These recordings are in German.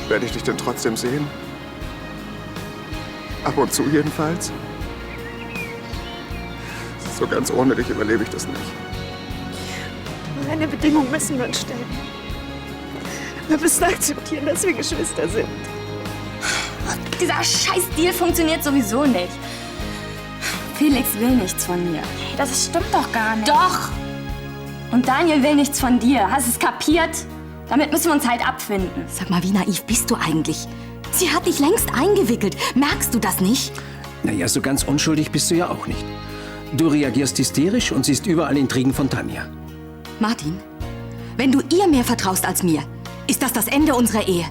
Werde ich dich denn trotzdem sehen? Ab und zu jedenfalls? So ganz ohne dich überlebe ich das nicht. Eine Bedingung müssen wir uns stellen. Wir müssen akzeptieren, dass wir Geschwister sind. Dieser Scheiß-Deal funktioniert sowieso nicht. Felix will nichts von mir. Das stimmt doch gar nicht. Doch! Und Daniel will nichts von dir. Hast du es kapiert? Damit müssen wir uns halt abfinden. Sag mal, wie naiv bist du eigentlich? Sie hat dich längst eingewickelt. Merkst du das nicht? Naja, so ganz unschuldig bist du ja auch nicht. Du reagierst hysterisch und siehst überall Intrigen von Tanja. Martin, wenn du ihr mehr vertraust als mir, ist das Ende unserer Ehe.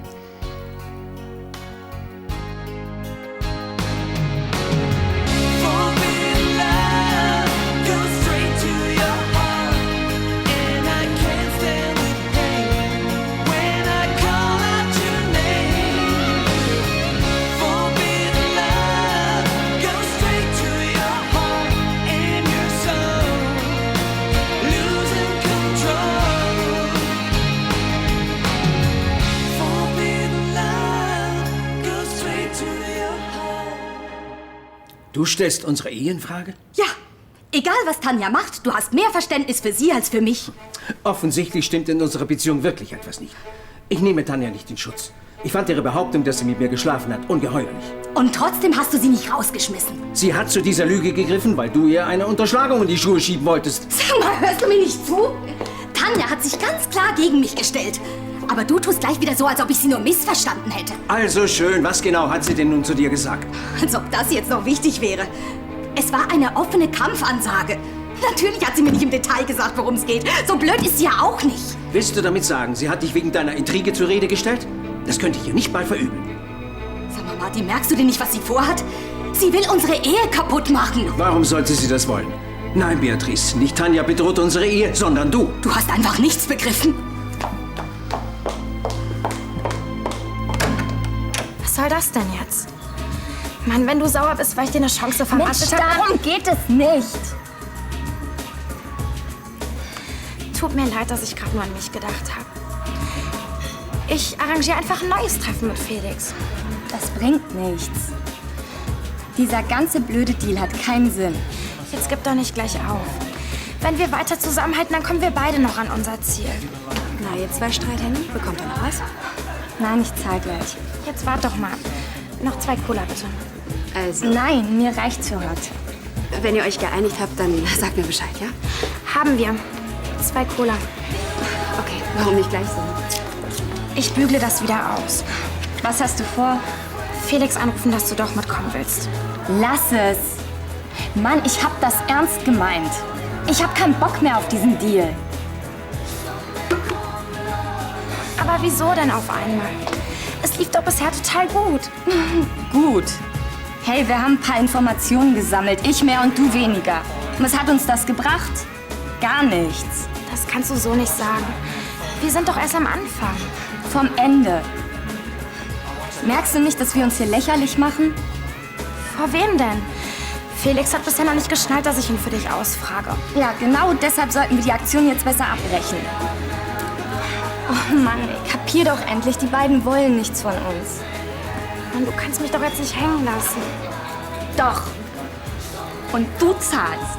Du stellst unsere Ehe in Frage? Ja, egal was Tanja macht, du hast mehr Verständnis für sie als für mich. Offensichtlich stimmt in unserer Beziehung wirklich etwas nicht. Ich nehme Tanja nicht in Schutz. Ich fand ihre Behauptung, dass sie mit mir geschlafen hat, ungeheuerlich. Und trotzdem hast du sie nicht rausgeschmissen. Sie hat zu dieser Lüge gegriffen, weil du ihr eine Unterschlagung in die Schuhe schieben wolltest. Sag mal, hörst du mir nicht zu? Tanja hat sich ganz klar gegen mich gestellt. Aber du tust gleich wieder so, als ob ich sie nur missverstanden hätte. Also schön, was genau hat sie denn nun zu dir gesagt? Als ob das jetzt noch wichtig wäre. Es war eine offene Kampfansage. Natürlich hat sie mir nicht im Detail gesagt, worum es geht. So blöd ist sie ja auch nicht. Willst du damit sagen, sie hat dich wegen deiner Intrige zur Rede gestellt? Das könnte ich ihr nicht mal verübeln. Sag mal, Martin, merkst du denn nicht, was sie vorhat? Sie will unsere Ehe kaputt machen. Warum sollte sie das wollen? Nein, Beatrice, nicht Tanja bedroht unsere Ehe, sondern du. Du hast einfach nichts begriffen. Was soll das denn jetzt? Mann, wenn du sauer bist, weil ich dir eine Chance verpasst habe. Darum geht es nicht. Tut mir leid, dass ich gerade nur an mich gedacht habe. Ich arrangiere einfach ein neues Treffen mit Felix. Das bringt nichts. Dieser ganze blöde Deal hat keinen Sinn. Jetzt gib doch nicht gleich auf. Wenn wir weiter zusammenhalten, dann kommen wir beide noch an unser Ziel. Na, ihr zwei Streithähne, bekommt ihr noch was? Nein, ich zahl gleich. Jetzt wart doch mal. Noch 2 Cola, bitte. Also, Nein, mir reicht's für heute. wenn ihr euch geeinigt habt, dann sagt mir Bescheid, ja? Haben wir. 2 Cola. Okay, warum nicht gleich so? Ich bügle das wieder aus. Was hast du vor? Felix anrufen, dass du doch mitkommen willst. Lass es. Mann, ich hab das ernst gemeint. Ich hab keinen Bock mehr auf diesen Deal. Aber wieso denn auf einmal? Es lief doch bisher total gut. Gut. Hey, wir haben ein paar Informationen gesammelt. Ich mehr und du weniger. Was hat uns das gebracht? Gar nichts. Das kannst du so nicht sagen. Wir sind doch erst am Anfang. Vom Ende. Merkst du nicht, dass wir uns hier lächerlich machen? Vor wem denn? Felix hat bisher noch nicht geschnallt, dass ich ihn für dich ausfrage. Ja, genau deshalb sollten wir die Aktion jetzt besser abbrechen. Oh Mann, kapier doch endlich, die beiden wollen nichts von uns. Mann, du kannst mich doch jetzt nicht hängen lassen. Doch. Und du zahlst.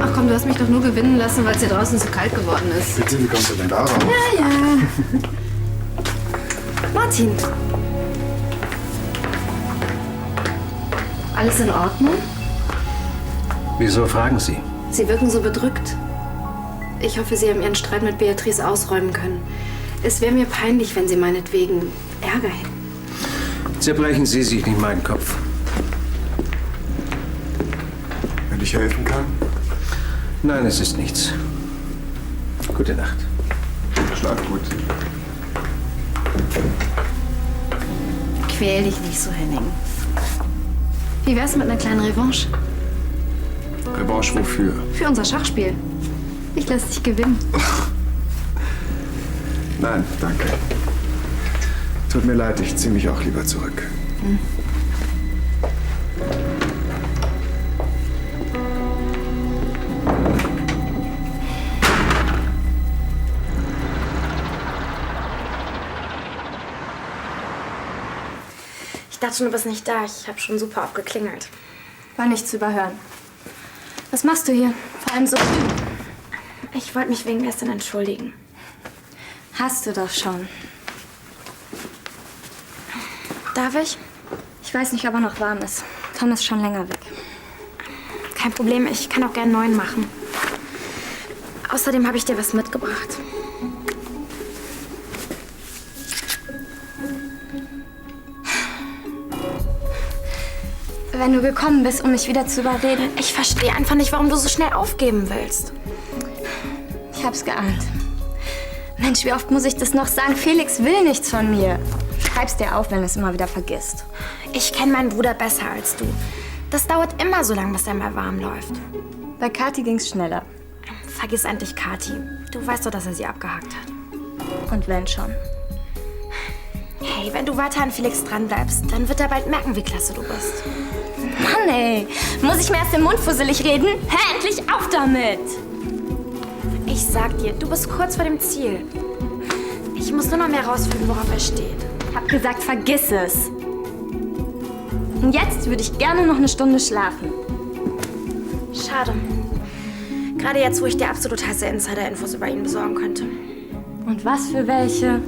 Ach komm, du hast mich doch nur gewinnen lassen, weil es hier draußen so kalt geworden ist. Bitte, wie kommst du denn darauf? Ja. Martin. Alles in Ordnung? Wieso fragen Sie? Sie wirken so bedrückt. Ich hoffe, Sie haben Ihren Streit mit Beatrice ausräumen können. Es wäre mir peinlich, wenn Sie meinetwegen Ärger hätten. Zerbrechen Sie sich nicht meinen Kopf. Wenn ich helfen kann? Nein, es ist nichts. Gute Nacht. Schlaf gut. Quäl dich nicht so, Henning. Wie wär's mit einer kleinen Revanche? Revanche wofür? Für unser Schachspiel. Ich lass dich gewinnen. Nein, danke. Tut mir leid, ich ziehe mich auch lieber zurück. Ich dachte schon, du bist nicht da. Ich habe schon super oft geklingelt. War nicht zu überhören. Was machst du hier? Vor allem so früh. Ich wollte mich wegen gestern entschuldigen. Hast du doch schon. Darf ich? Ich weiß nicht, ob er noch warm ist. Tom ist schon länger weg. Kein Problem, ich kann auch gerne einen neuen machen. Außerdem habe ich dir was mitgebracht. Wenn du gekommen bist, um mich wieder zu überreden. Ich verstehe einfach nicht, warum du so schnell aufgeben willst. Ich hab's geahnt. Mensch, wie oft muss ich das noch sagen? Felix will nichts von mir. Schreib's dir auf, wenn du es immer wieder vergisst. Ich kenne meinen Bruder besser als du. Das dauert immer so lange, bis er mal warm läuft. Bei Kathi ging's schneller. Vergiss endlich Kathi. Du weißt doch, dass er sie abgehakt hat. Und wenn schon. Hey, wenn du weiter an Felix dranbleibst, dann wird er bald merken, wie klasse du bist. Mann, ey. Muss ich mir erst im Mund fusselig reden? Hör endlich auf damit! Ich sag dir, du bist kurz vor dem Ziel. Ich muss nur noch mehr rausfinden, worauf er steht. Ich hab gesagt, vergiss es. Und jetzt würde ich gerne noch eine Stunde schlafen. Schade. Gerade jetzt, wo ich dir absolut heiße Insider-Infos über ihn besorgen könnte. Und was für welche?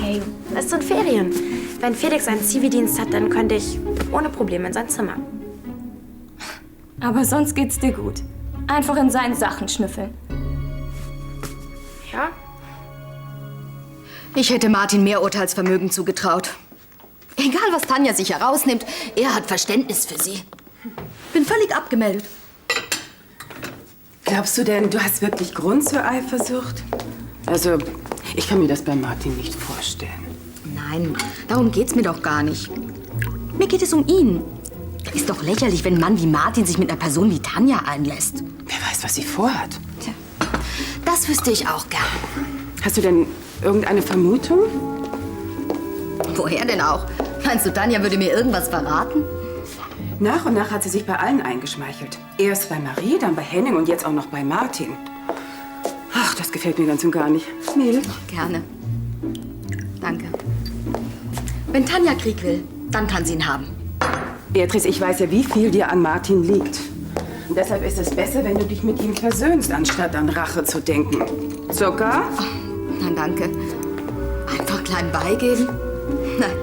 Hey, es sind Ferien. Wenn Felix einen Zivildienst hat, dann könnte ich ohne Probleme in sein Zimmer. Aber sonst geht's dir gut. Einfach in seinen Sachen schnüffeln. Ja? Ich hätte Martin mehr Urteilsvermögen zugetraut. Egal, was Tanja sich herausnimmt, er hat Verständnis für sie. Bin völlig abgemeldet. Glaubst du denn, du hast wirklich Grund zur Eifersucht? Also, ich kann mir das bei Martin nicht vorstellen. Nein, darum geht's mir doch gar nicht. Mir geht es um ihn. Ist doch lächerlich, wenn ein Mann wie Martin sich mit einer Person wie Tanja einlässt. Wer weiß, was sie vorhat. Tja, das wüsste ich auch gern. Hast du denn irgendeine Vermutung? Woher denn auch? Meinst du, Tanja würde mir irgendwas verraten? Nach und nach hat sie sich bei allen eingeschmeichelt. Erst bei Marie, dann bei Henning und jetzt auch noch bei Martin. Ach, das gefällt mir ganz und gar nicht. Mädels? Gerne. Danke. Wenn Tanja Krieg will, dann kann sie ihn haben. Beatrice, ich weiß ja, wie viel dir an Martin liegt. Und deshalb ist es besser, wenn du dich mit ihm versöhnst, anstatt an Rache zu denken. Zucker? Nein, danke. Einfach klein beigeben? Nein,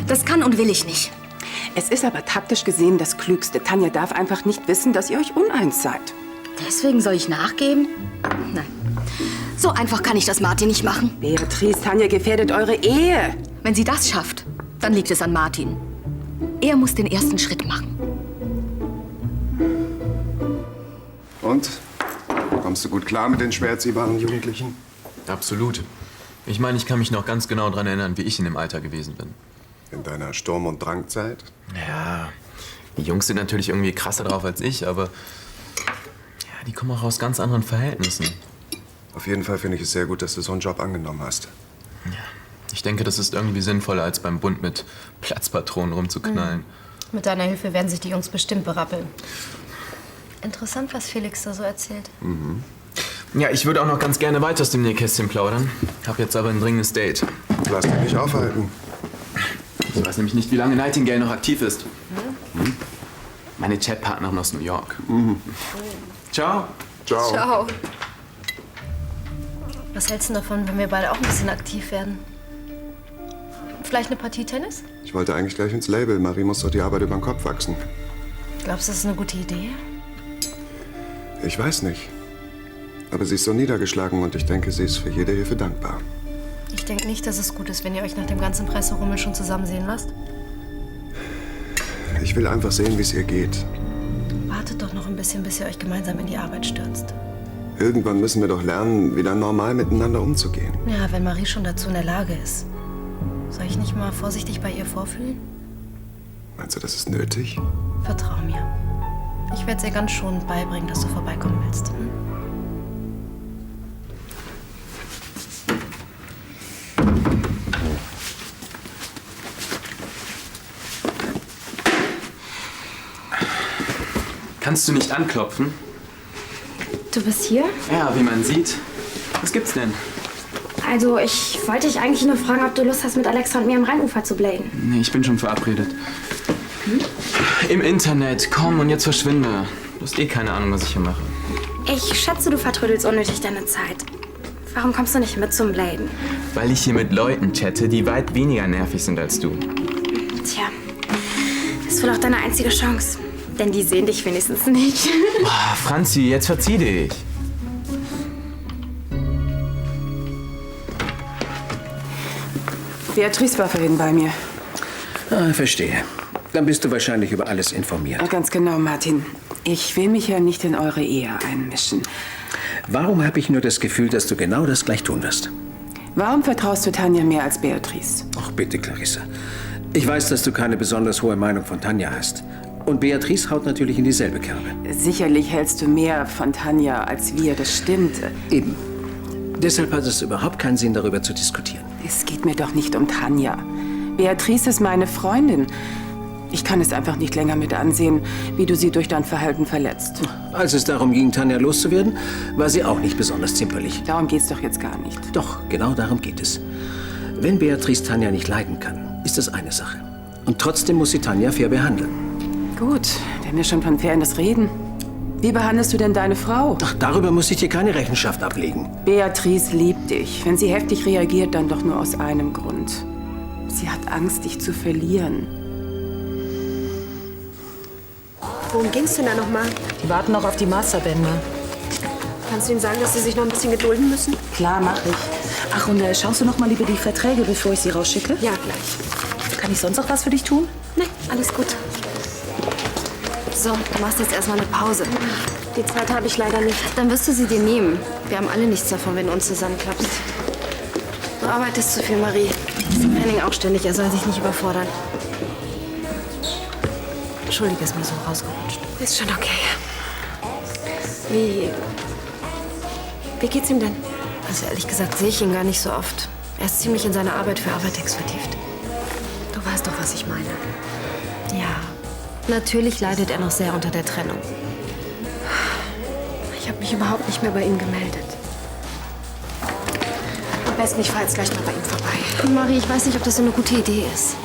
das kann und will ich nicht. Es ist aber taktisch gesehen das Klügste. Tanja darf einfach nicht wissen, dass ihr euch uneins seid. Deswegen soll ich nachgeben? Nein. So einfach kann ich das Martin nicht machen. Beatrice, Tanja gefährdet eure Ehe. Wenn sie das schafft, dann liegt es an Martin. Er muss den ersten Schritt machen. Und? Kommst du gut klar mit den schwer erziehbaren Jugendlichen? Absolut. Ich meine, ich kann mich noch ganz genau daran erinnern, wie ich in dem Alter gewesen bin. In deiner Sturm- und Drangzeit? Ja, die Jungs sind natürlich irgendwie krasser drauf als ich, aber ja, die kommen auch aus ganz anderen Verhältnissen. Auf jeden Fall finde ich es sehr gut, dass du so einen Job angenommen hast. Ja, ich denke, das ist irgendwie sinnvoller, als beim Bund mit Platzpatronen rumzuknallen. Mit deiner Hilfe werden sich die Jungs bestimmt berappeln. Interessant, was Felix da so erzählt. Ja, ich würde auch noch ganz gerne weiter aus dem Nähkästchen plaudern. Hab jetzt aber ein dringendes Date. Lass dich nicht aufhalten. Ich weiß nämlich nicht, wie lange Nightingale noch aktiv ist. Meine Chatpartnerin aus New York. Ciao. Ciao. Ciao. Was hältst du davon, wenn wir beide auch ein bisschen aktiv werden? Vielleicht eine Partie Tennis? Ich wollte eigentlich gleich ins Label. Marie muss doch die Arbeit über den Kopf wachsen. Glaubst du, das ist eine gute Idee? Ich weiß nicht. Aber sie ist so niedergeschlagen und ich denke, sie ist für jede Hilfe dankbar. Ich denke nicht, dass es gut ist, wenn ihr euch nach dem ganzen Presserummel schon zusammen sehen lasst. Ich will einfach sehen, wie es ihr geht. Wartet doch noch ein bisschen, bis ihr euch gemeinsam in die Arbeit stürzt. Irgendwann müssen wir doch lernen, wieder normal miteinander umzugehen. Ja, wenn Marie schon dazu in der Lage ist. Soll ich nicht mal vorsichtig bei ihr vorfühlen? Meinst du, das ist nötig? Vertrau mir. Ich werde dir ganz schonend beibringen, dass du vorbeikommen willst. Hm? Kannst du nicht anklopfen? Du bist hier? Ja, wie man sieht. Was gibt's denn? Also, ich wollte dich eigentlich nur fragen, ob du Lust hast, mit Alexa und mir am Rheinufer zu bladen. Nee, ich bin schon verabredet. Im Internet, komm und jetzt verschwinde. Du hast eh keine Ahnung, was ich hier mache. Ich schätze, du vertrödelst unnötig deine Zeit. Warum kommst du nicht mit zum Bladen? Weil ich hier mit Leuten chatte, die weit weniger nervig sind als du. Tja, das ist wohl auch deine einzige Chance. Denn die sehen dich wenigstens nicht. Boah, Franzi, jetzt verzieh dich. Beatrice war vorhin bei mir. Ah, verstehe. Dann bist du wahrscheinlich über alles informiert. Ja, ganz genau, Martin. Ich will mich ja nicht in eure Ehe einmischen. Warum habe ich nur das Gefühl, dass du genau das gleich tun wirst? Warum vertraust du Tanja mehr als Beatrice? Ach bitte, Clarissa. Ich weiß, dass du keine besonders hohe Meinung von Tanja hast. Und Beatrice haut natürlich in dieselbe Kerbe. Sicherlich hältst du mehr von Tanja als wir, das stimmt. Eben. Deshalb hat es überhaupt keinen Sinn, darüber zu diskutieren. Es geht mir doch nicht um Tanja. Beatrice ist meine Freundin. Ich kann es einfach nicht länger mit ansehen, wie du sie durch dein Verhalten verletzt. Als es darum ging, Tanja loszuwerden, war sie auch nicht besonders zimperlich. Darum geht's doch jetzt gar nicht. Doch, genau darum geht es. Wenn Beatrice Tanja nicht leiden kann, ist das eine Sache. Und trotzdem muss sie Tanja fair behandeln. Gut, wenn wir schon von Fairness reden. Wie behandelst du denn deine Frau? Ach, darüber muss ich dir keine Rechenschaft ablegen. Beatrice liebt dich. Wenn sie heftig reagiert, dann doch nur aus einem Grund. Sie hat Angst, dich zu verlieren. Worum ging's denn da nochmal? Die warten noch auf die Masterbänder. Kannst du ihnen sagen, dass sie sich noch ein bisschen gedulden müssen? Klar, mach ich. Ach, und schaust du noch mal lieber die Verträge, bevor ich sie rausschicke? Ja, gleich. Kann ich sonst noch was für dich tun? Nee, alles gut. So, du machst jetzt erstmal eine Pause. Die Zeit habe ich leider nicht. Dann wirst du sie dir nehmen. Wir haben alle nichts davon, wenn du uns zusammenklappst. Du arbeitest zu viel, Marie. Das ist Henning auch ständig. Er soll sich nicht überfordern. Entschuldige, ist mir so rausgerutscht. Ist schon okay. Wie geht's ihm denn? Also ehrlich gesagt sehe ich ihn gar nicht so oft. Er ist ziemlich in seine Arbeit für Avatex vertieft. Du weißt doch, was ich meine. Ja, natürlich leidet er noch sehr unter der Trennung. Ich habe mich überhaupt nicht mehr bei ihm gemeldet. Am besten, ich fahre jetzt gleich mal bei ihm vorbei. Marie, ich weiß nicht, ob das so eine gute Idee ist.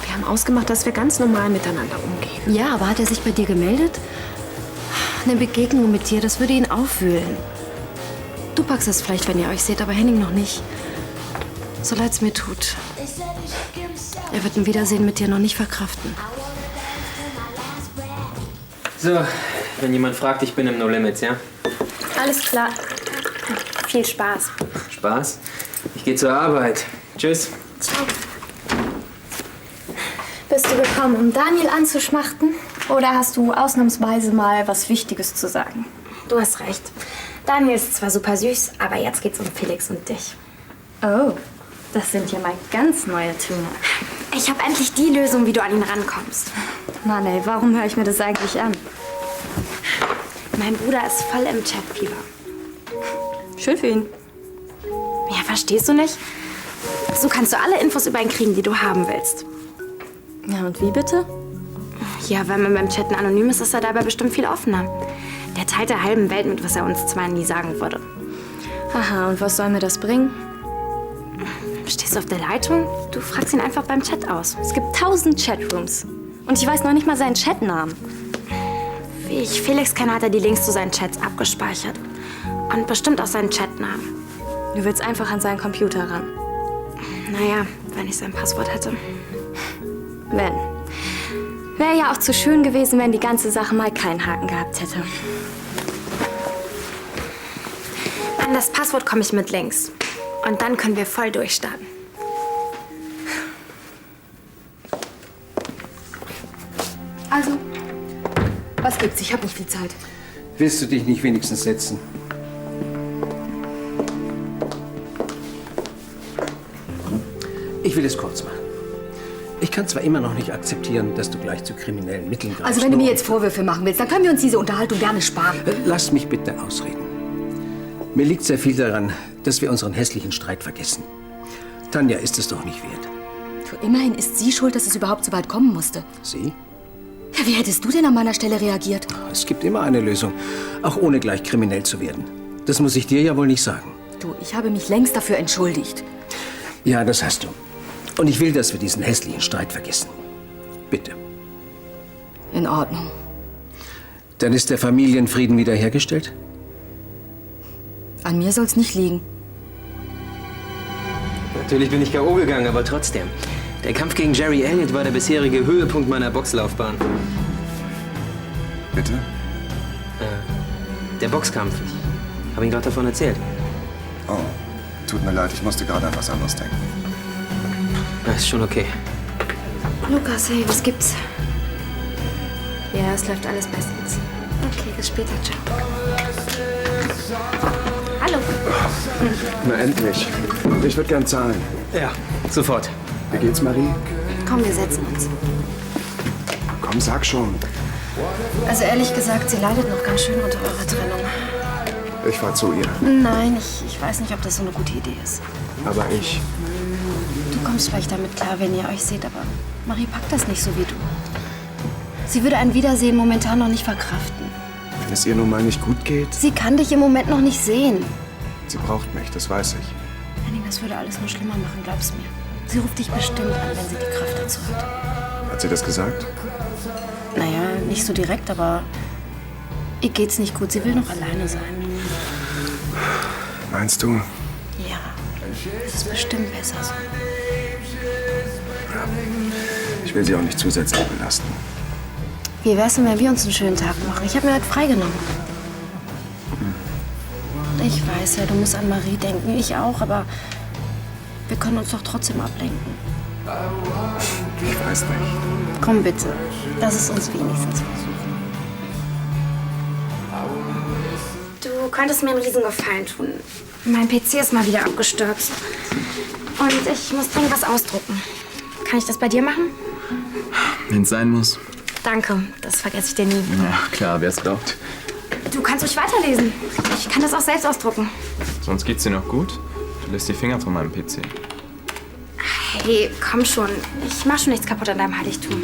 Wir haben ausgemacht, dass wir ganz normal miteinander umgehen. Ja, aber hat er sich bei dir gemeldet? Eine Begegnung mit dir, das würde ihn aufwühlen. Du packst es vielleicht, wenn ihr euch seht, aber Henning noch nicht. So leid's mir tut. Er wird ein Wiedersehen mit dir noch nicht verkraften. So, wenn jemand fragt, ich bin im No Limits, ja? Alles klar. Viel Spaß. Spaß? Ich gehe zur Arbeit. Tschüss. Ciao. Bist du gekommen, um Daniel anzuschmachten? Oder hast du ausnahmsweise mal was Wichtiges zu sagen? Du hast recht. Daniel ist zwar super süß, aber jetzt geht's um Felix und dich. Oh, das sind ja mal ganz neue Töne. Ich habe endlich die Lösung, wie du an ihn rankommst. Mann, ey, warum höre ich mir das eigentlich an? Mein Bruder ist voll im Chatfieber. Schön für ihn. Ja, verstehst du nicht? So kannst du alle Infos über ihn kriegen, die du haben willst. Ja, und wie bitte? Ja, wenn man beim Chatten anonym ist, ist er dabei bestimmt viel offener. Der teilt der halben Welt mit, was er uns zwar nie sagen würde. Aha, und was soll mir das bringen? Stehst du auf der Leitung? Du fragst ihn einfach beim Chat aus. Es gibt 1000 Chatrooms. Und ich weiß noch nicht mal seinen Chatnamen. Wie ich Felix kenne, hat er die Links zu seinen Chats abgespeichert. Und bestimmt auch seinen Chatnamen. Du willst einfach an seinen Computer ran. Naja, wenn ich sein Passwort hätte. Wenn. Wäre ja auch zu schön gewesen, wenn die ganze Sache mal keinen Haken gehabt hätte. An das Passwort komme ich mit Links. Und dann können wir voll durchstarten. Also, was gibt's? Ich habe nicht viel Zeit. Willst du dich nicht wenigstens setzen? Ich will es kurz machen. Ich kann zwar immer noch nicht akzeptieren, dass du gleich zu kriminellen Mitteln greifst. Also wenn du mir jetzt Vorwürfe machen willst, dann können wir uns diese Unterhaltung gerne sparen. Lass mich bitte ausreden. Mir liegt sehr viel daran, dass wir unseren hässlichen Streit vergessen. Tanja ist es doch nicht wert. Du, immerhin ist sie schuld, dass es überhaupt so weit kommen musste. Sie? Ja, wie hättest du denn an meiner Stelle reagiert? Es gibt immer eine Lösung, auch ohne gleich kriminell zu werden. Das muss ich dir ja wohl nicht sagen. Du, ich habe mich längst dafür entschuldigt. Ja, das hast du. Und ich will, dass wir diesen hässlichen Streit vergessen. Bitte. In Ordnung. Dann ist der Familienfrieden wiederhergestellt? An mir soll's nicht liegen. Natürlich bin ich K.O. gegangen, aber trotzdem. Der Kampf gegen Jerry Elliott war der bisherige Höhepunkt meiner Boxlaufbahn. Bitte? Der Boxkampf. Ich habe Ihnen gerade davon erzählt. Oh, tut mir leid, ich musste gerade an was anderes denken. Das ist schon okay. Lukas, hey, was gibt's? Ja, es läuft alles bestens. Okay, bis später. Ciao. Hallo. Na endlich. Ich würde gern zahlen. Ja, sofort. Wie geht's, Marie? Komm, wir setzen uns. Komm, sag schon. Also ehrlich gesagt, sie leidet noch ganz schön unter eurer Trennung. Ich fahr zu ihr. Nein, ich weiß nicht, ob das so eine gute Idee ist. Aber ich. Du kommst vielleicht damit klar, wenn ihr euch seht, aber Marie packt das nicht so wie du. Sie würde ein Wiedersehen momentan noch nicht verkraften. Wenn es ihr nun mal nicht gut geht, Sie kann dich im Moment noch nicht sehen. sie braucht mich, das weiß ich. Henning, das würde alles nur schlimmer machen, glaub's mir. Sie ruft dich bestimmt an, wenn sie die Kraft dazu hat. Hat sie das gesagt? Naja, nicht so direkt, aber ihr geht's nicht gut. Sie will noch alleine sein. Meinst du? Ja, das ist bestimmt besser so. Ich will sie auch nicht zusätzlich belasten. Wie wär's denn, wenn wir uns einen schönen Tag machen? Ich habe mir heute freigenommen. Ich weiß ja, du musst an Marie denken, ich auch, aber wir können uns doch trotzdem ablenken. Ich weiß nicht. Komm bitte, lass es uns wenigstens versuchen. Du könntest mir einen Riesengefallen tun. Mein PC ist mal wieder abgestürzt. Und ich muss dringend was ausdrucken. Kann ich das bei dir machen? Wenn's sein muss. Danke, das vergesse ich dir nie. Ja, klar, wer's glaubt. Du kannst ruhig weiterlesen. Ich kann das auch selbst ausdrucken. Sonst geht's dir noch gut? Du lässt die Finger von meinem PC. Hey, komm schon. Ich mach schon nichts kaputt an deinem Heiligtum.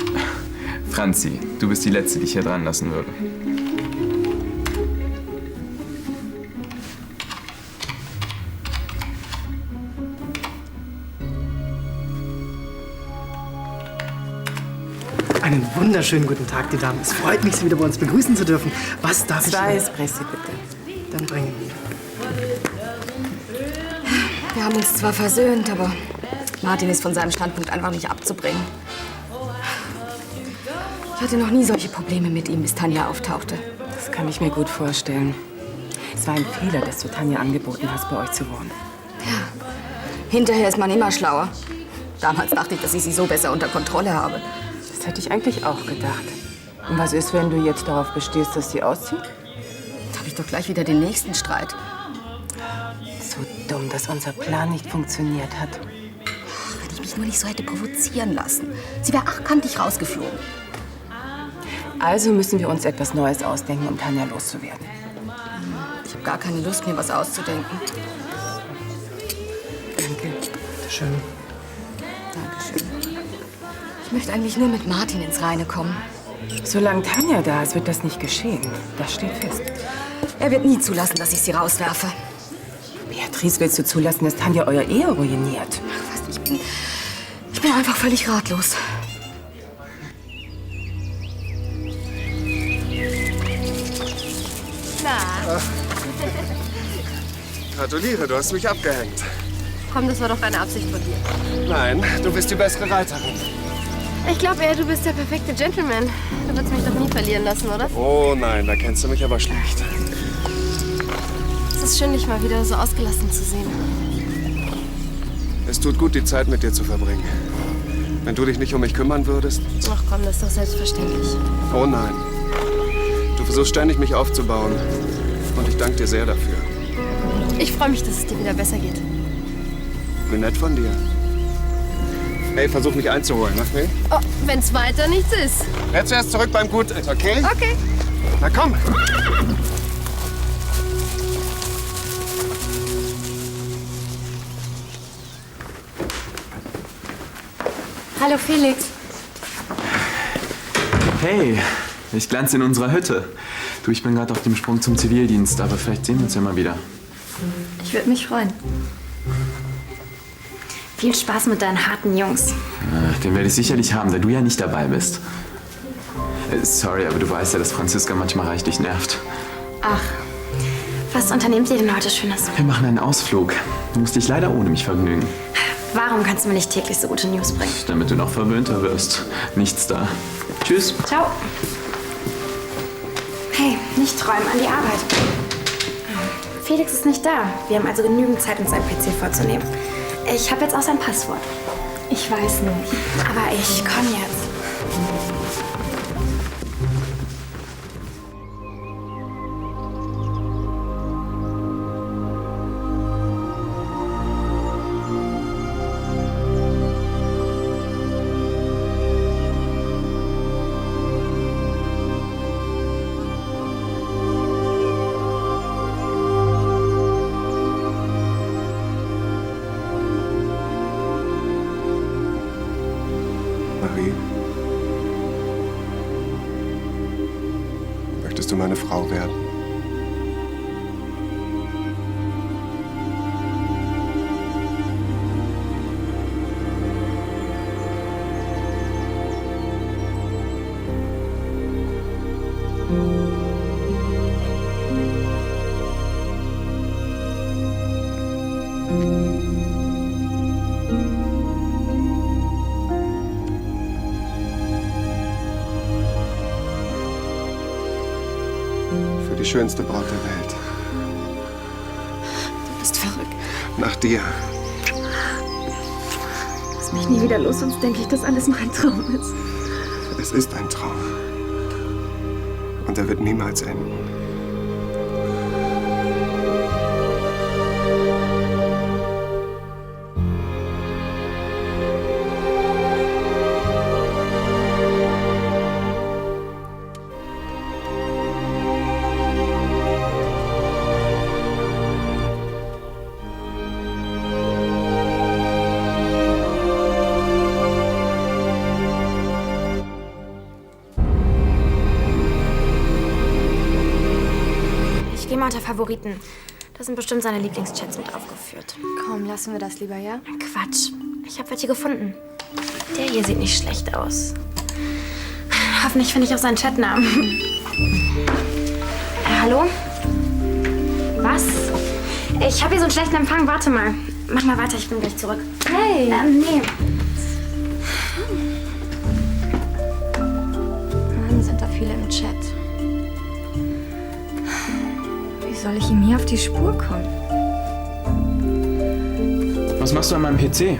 Franzi, du bist die Letzte, die ich hier dran lassen würde. Einen wunderschönen guten Tag, die Damen. Es freut mich, Sie wieder bei uns begrüßen zu dürfen. Was darf ich... 2 Espresso, bitte. Dann bringen wir. Wir haben uns zwar versöhnt, aber Martin ist von seinem Standpunkt einfach nicht abzubringen. Ich hatte noch nie solche Probleme mit ihm, bis Tanja auftauchte. Das kann ich mir gut vorstellen. Es war ein Fehler, dass du Tanja angeboten hast, bei euch zu wohnen. Ja, hinterher ist man immer schlauer. Damals dachte ich, dass ich sie so besser unter Kontrolle habe. Das hätte ich eigentlich auch gedacht. Und was ist, wenn du jetzt darauf bestehst, dass sie auszieht? Da habe ich doch gleich wieder den nächsten Streit. So dumm, dass unser Plan nicht funktioniert hat. Wenn ich mich nur nicht so hätte provozieren lassen. Sie wäre achtkantig rausgeflogen. Also müssen wir uns etwas Neues ausdenken, um Tanja loszuwerden. Ich habe gar keine Lust, mir was auszudenken. Danke. Schön. Dankeschön. Ich möchte eigentlich nur mit Martin ins Reine kommen. Solange Tanja da ist, wird das nicht geschehen. Das steht fest. Er wird nie zulassen, dass ich sie rauswerfe. Beatrice, willst du zulassen, dass Tanja euer Ehe ruiniert? Ach, was, ich bin einfach völlig ratlos. Na? Gratuliere, du hast mich abgehängt. Komm, das war doch eine Absicht von dir. Nein, du bist die bessere Reiterin. Ich glaube eher, du bist der perfekte Gentleman. Du würdest mich doch nie verlieren lassen, oder? Oh nein, da kennst du mich aber schlecht. Es ist schön, dich mal wieder so ausgelassen zu sehen. Es tut gut, die Zeit mit dir zu verbringen. Wenn du dich nicht um mich kümmern würdest... Ach komm, das ist doch selbstverständlich. Oh nein. Du versuchst ständig, mich aufzubauen. Und ich danke dir sehr dafür. Ich freue mich, dass es dir wieder besser geht. Wie nett von dir. Hey, versuch mich einzuholen, okay? Oh, wenn's weiter nichts ist. Jetzt erst zurück beim Gut, okay? Okay. Na komm! Hallo Felix. Hey, ich glanze in unserer Hütte. Du, ich bin gerade auf dem Sprung zum Zivildienst, aber vielleicht sehen wir uns ja mal wieder. Ich würde mich freuen. Viel Spaß mit deinen harten Jungs. Den werde ich sicherlich haben, da du ja nicht dabei bist. Sorry, aber du weißt ja, dass Franziska manchmal reichlich nervt. Ach, was unternehmt ihr denn heute Schönes? Wir machen einen Ausflug. Du musst dich leider ohne mich vergnügen. Warum kannst du mir nicht täglich so gute News bringen? Damit du noch verwöhnter wirst. Nichts da. Tschüss. Ciao. Hey, nicht träumen, an die Arbeit. Felix ist nicht da. Wir haben also genügend Zeit, uns einen PC vorzunehmen. Ich habe jetzt auch sein Passwort. Ich weiß nicht. Aber ich komme jetzt. Marie, möchtest du meine Frau werden? Für die schönste Braut der Welt. Du bist verrückt. Nach dir. Lass mich nie wieder los, sonst denke ich, dass alles nur ein Traum ist. Es ist ein Traum. Und er wird niemals enden. Ich gehe mal unter Favoriten. Da sind bestimmt seine Lieblingschats mit aufgeführt. Komm, lassen wir das lieber, ja? Quatsch. Ich habe welche gefunden. Der hier sieht nicht schlecht aus. Hoffentlich finde ich auch seinen Chatnamen. Hallo? Was? Ich habe hier so einen schlechten Empfang. Warte mal. Mach mal weiter, ich bin gleich zurück. Hey! Nee. Mann, sind da viele im Chat. Wie soll ich ihm hier auf die Spur kommen? Was machst du an meinem PC?